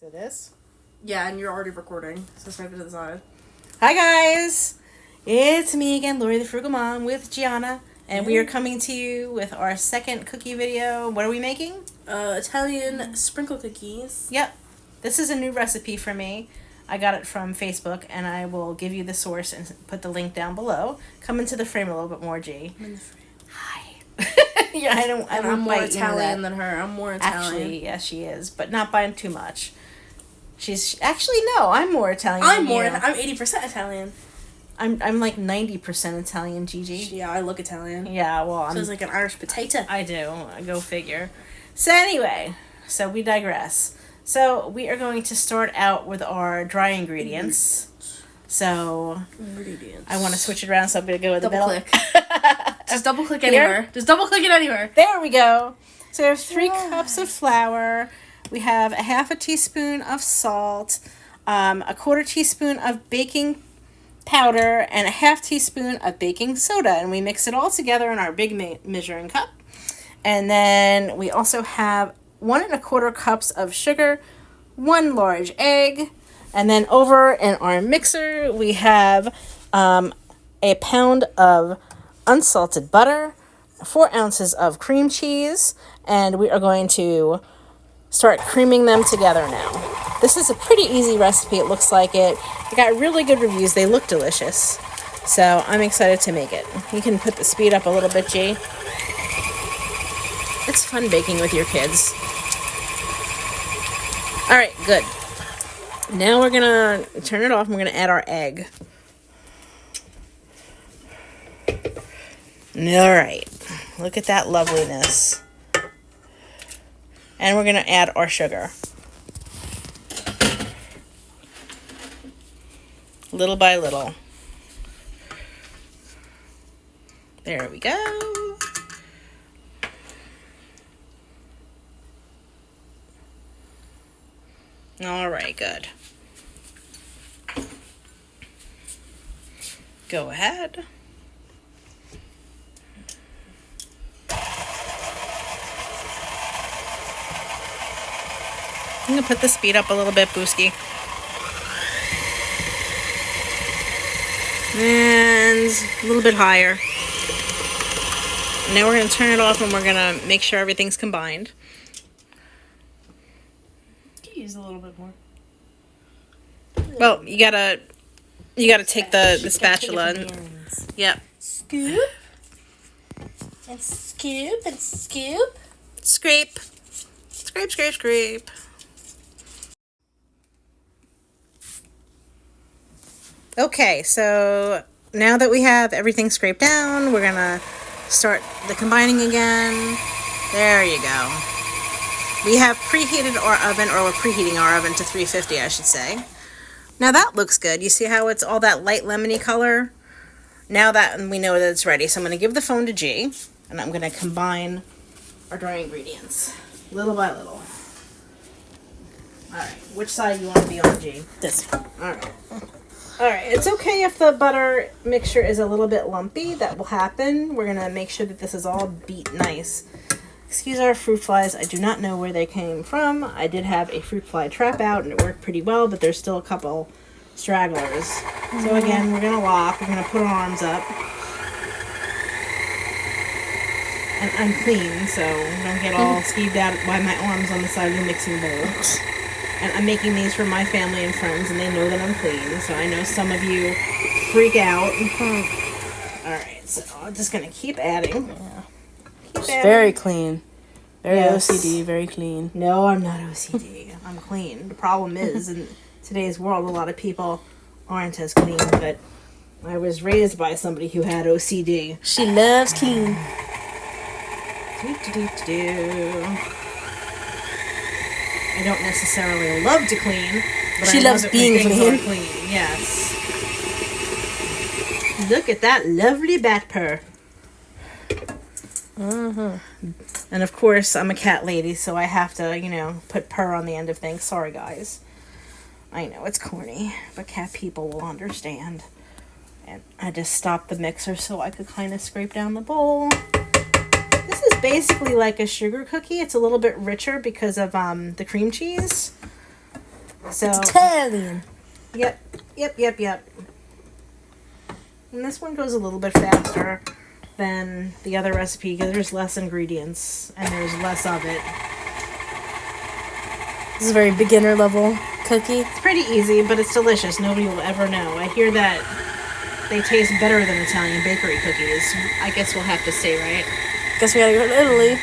So this? Yeah, and you're already recording, so swipe it to the side. Hi guys! It's me again, Lori the Frugal Mom with Gianna, and we are coming to you with our second cookie video. What are we making? Italian sprinkle cookies. Yep. This is a new recipe for me. I got it from Facebook, and I will give you the source and put the link down below. Come into the frame a little bit more, G. I'm in the frame. Hi. Yeah, I don't I'm more bite into Italian that. than her. I'm more Italian. Actually, yes, she is, but not by too much. She's actually no. I'm more Italian. I'm than more. you. I'm 80% Italian. I'm like 90% Italian, Gigi. Yeah, I look Italian. Yeah, well, I'm. Sounds like an Irish potato. I do. Go figure. So anyway, so we digress. So we are going to start out with our dry ingredients. So Ingredients. I want to switch it around, so I'm going to go with Double the middle. click. Just double click anywhere. Just double click it anywhere. There we go. So we have 3 cups of flour. We have a half a teaspoon of salt, a quarter teaspoon of baking powder, and a half teaspoon of baking soda. And we mix it all together in our big measuring cup. And then we also have 1 1/4 cups of sugar, 1 large egg, and then over in our mixer we have a pound of unsalted butter, 4 ounces of cream cheese, and we are going to start creaming them together now. This is a pretty easy recipe. It looks like it. I got really good reviews. They look delicious. So I'm excited to make it. You can put the speed up a little bit, G. It's fun baking with your kids. All right, good. Now we're going to turn it off and we're going to add our egg. All right. Look at that loveliness. And we're going to add our sugar. Little by little. There we go. All right, good. Go ahead. I'm going to put the speed up a little bit, Booski. And a little bit higher. Now we're going to turn it off and we're going to make sure everything's combined. Use a little bit more. Well, you gotta take the spatula and yep. Scoop. And scoop and scoop. Scrape. Scrape, scrape, scrape. Okay, so now that we have everything scraped down, we're gonna start the combining again. There you go. We have preheated our oven, or we're preheating our oven to 350, I should say. Now that looks good. You see how it's all that light lemony color? Now that we know that it's ready, so I'm going to give the phone to G, and I'm going to combine our dry ingredients, little by little. All right, which side you want to be on, G? This one. All right. All right, it's okay if the butter mixture is a little bit lumpy. That will happen. We're going to make sure that this is all beat nice. Excuse our fruit flies. I do not know where they came from. I did have a fruit fly trap out, and it worked pretty well, but there's still a couple stragglers. So again, we're going to lock. We're going to put our arms up. And I'm clean, so don't get all skeeved out by my arms on the side of the mixing bowl. And I'm making these for my family and friends, and they know that I'm clean. So I know some of you freak out. All right, so I'm just going to keep adding. It's very clean. Very Yes. OCD, very clean. No, I'm not OCD. I'm clean. The problem is, in today's world, a lot of people aren't as clean, but I was raised by somebody who had OCD. She loves clean. I don't necessarily love to clean, but She I loves love it when being things clean. are clean. Yes. Look at that lovely bat purr. And of course, I'm a cat lady, so I have to, put purr on the end of things. Sorry, guys. I know it's corny, but cat people will understand. And I just stopped the mixer so I could kind of scrape down the bowl. This is basically like a sugar cookie. It's a little bit richer because of the cream cheese. So It's Italian. Yep. And this one goes a little bit faster than the other recipe because there's less ingredients and there's less of it. This is a very beginner level cookie. It's pretty easy, but it's delicious. Nobody will ever know. I hear that they taste better than Italian bakery cookies. I guess we'll have to see, right? Guess we gotta go to Italy.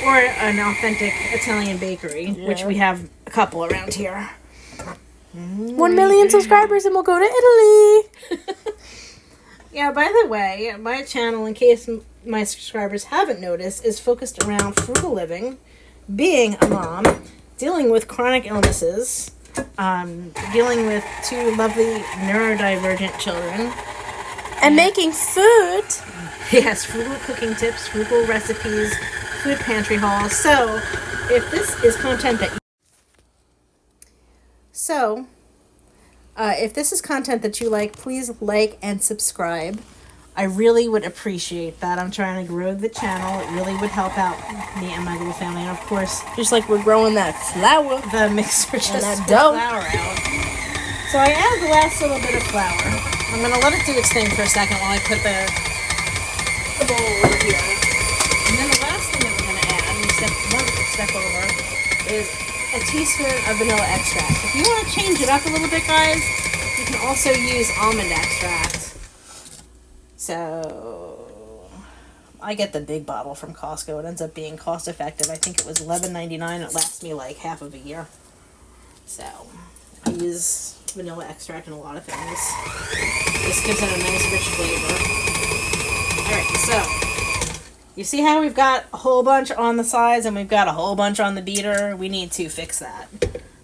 Or an authentic Italian bakery, which we have a couple around here. 1 million subscribers and we'll go to Italy. Yeah, by the way, my channel, in case my subscribers haven't noticed, is focused around frugal living, being a mom, dealing with chronic illnesses, dealing with 2 lovely neurodivergent children. And making food. Yes, frugal cooking tips, frugal recipes, food pantry hauls. So, if this is content that if this is content that you like, please like and subscribe. I really would appreciate that. I'm trying to grow the channel. It really would help out me and my little family. And of course, Just like we're growing that flour. the mixer just that spit dough. flour out. So I added the last little bit of flour. I'm going to let it do its thing for a second while I put the bowl over here. And then the last thing that we're going to add, and step over, is a teaspoon of vanilla extract. If you want to change it up a little bit, guys, you can also use almond extract. So I get the big bottle from Costco. It ends up being cost effective. I think it was $11.99. It lasts me like half of a year. So I use vanilla extract in a lot of things. This gives it a nice rich flavor. Alright, so you see how we've got a whole bunch on the sides and we've got a whole bunch on the beater? We need to fix that.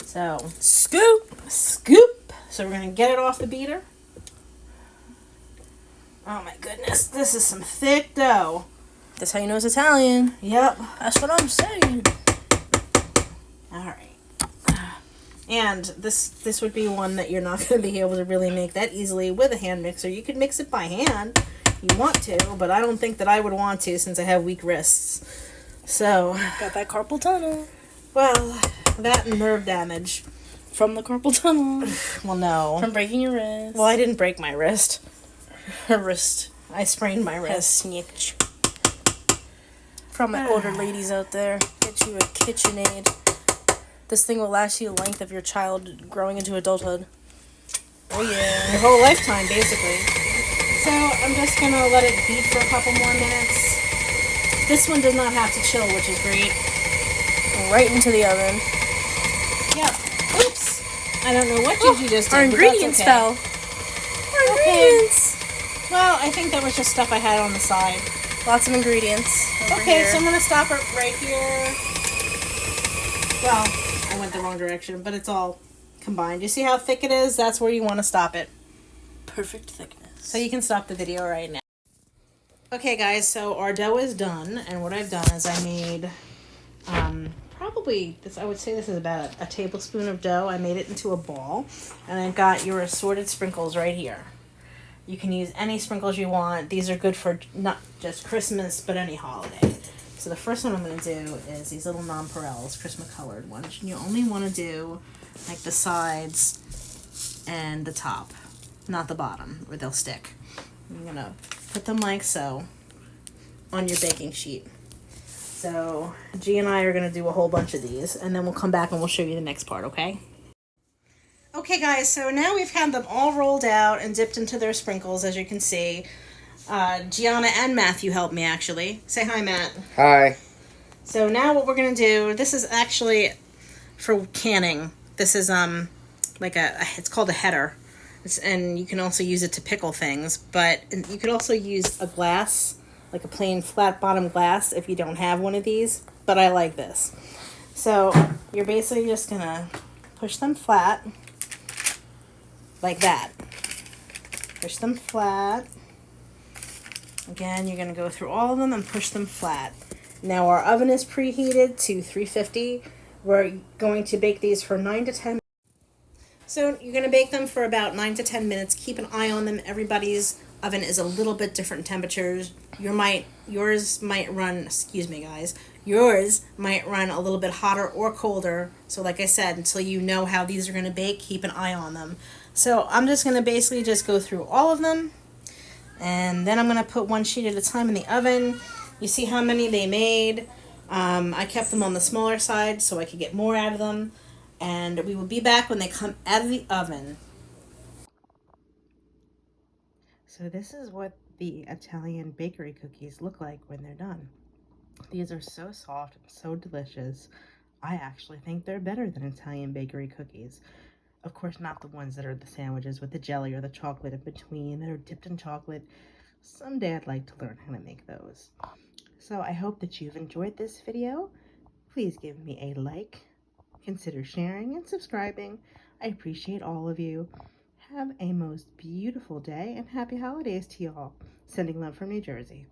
So scoop. So we're going to get it off the beater. Oh my goodness, this is some thick dough. That's how you know it's Italian. Yep. That's what I'm saying. Alright. And this would be one that you're not going to be able to really make that easily with a hand mixer. You could mix it by hand if you want to, but I don't think that I would want to since I have weak wrists. So, Got that carpal tunnel. well, that and nerve damage. From the carpal tunnel. Well, no. From breaking your wrist. Well, I didn't break my wrist. Her wrist I sprained my has wrist. snicked. From my older ladies out there, get you a KitchenAid. This thing will last you the length of your child growing into adulthood. Oh yeah. Your whole lifetime, basically. So, I'm just going to let it beat for a couple more minutes. This one does not have to chill, which is great. Right into the oven. Yep. Oops. I don't know what Gigi just did. Our but ingredients that's okay. fell. Our ingredients. Well, I think that was just stuff I had on the side. Lots of ingredients. Over Okay, here. so I'm going to stop it right here. Well, I went the wrong direction, but it's all combined. You see how thick it is? That's where you want to stop it. Perfect thickness. So you can stop the video right now. Okay, guys, so our dough is done, and what I've done is I made probably this. I would say this is about a tablespoon of dough. I made it into a ball, and I've got your assorted sprinkles right here. You can use any sprinkles you want. These are good for not just Christmas, but any holiday. So the first one I'm going to do is these little nonpareils, Christmas-colored ones. And you only want to do like the sides and the top, not the bottom, or they'll stick. You're going to put them like so on your baking sheet. So G and I are going to do a whole bunch of these, and then we'll come back and we'll show you the next part, okay? Okay, guys, so now we've had them all rolled out and dipped into their sprinkles, as you can see. Gianna and Matthew helped me, actually. Say hi, Matt. Hi. So now what we're going to do, this is actually for canning. This is like it's called a header. And you can also use it to pickle things, but you could also use a glass, like a plain flat bottom glass if you don't have one of these, but I like this. So you're basically just going to push them flat, like that. Push them flat. Again, you're going to go through all of them and push them flat. Now our oven is preheated to 350. We're going to bake these for 9 to 10 minutes. So you're going to bake them for about 9 to 10 minutes. Keep an eye on them. Everybody's oven is a little bit different temperatures. Yours might run, excuse me guys, Yours might run a little bit hotter or colder. So like I said, until you know how these are going to bake, keep an eye on them. So I'm just going to basically just go through all of them. And then I'm going to put one sheet at a time in the oven. You see how many they made. I kept them on the smaller side so I could get more out of them. And we will be back when they come out of the oven. So this is what the Italian bakery cookies look like when they're done. These are so soft and so delicious. I actually think they're better than Italian bakery cookies. Of course, not the ones that are the sandwiches with the jelly or the chocolate in between that are dipped in chocolate. Someday I'd like to learn how to make those. So I hope that you've enjoyed this video. Please give me a like, consider sharing and subscribing. I appreciate all of you. Have a most beautiful day and happy holidays to y'all. Sending love from New Jersey.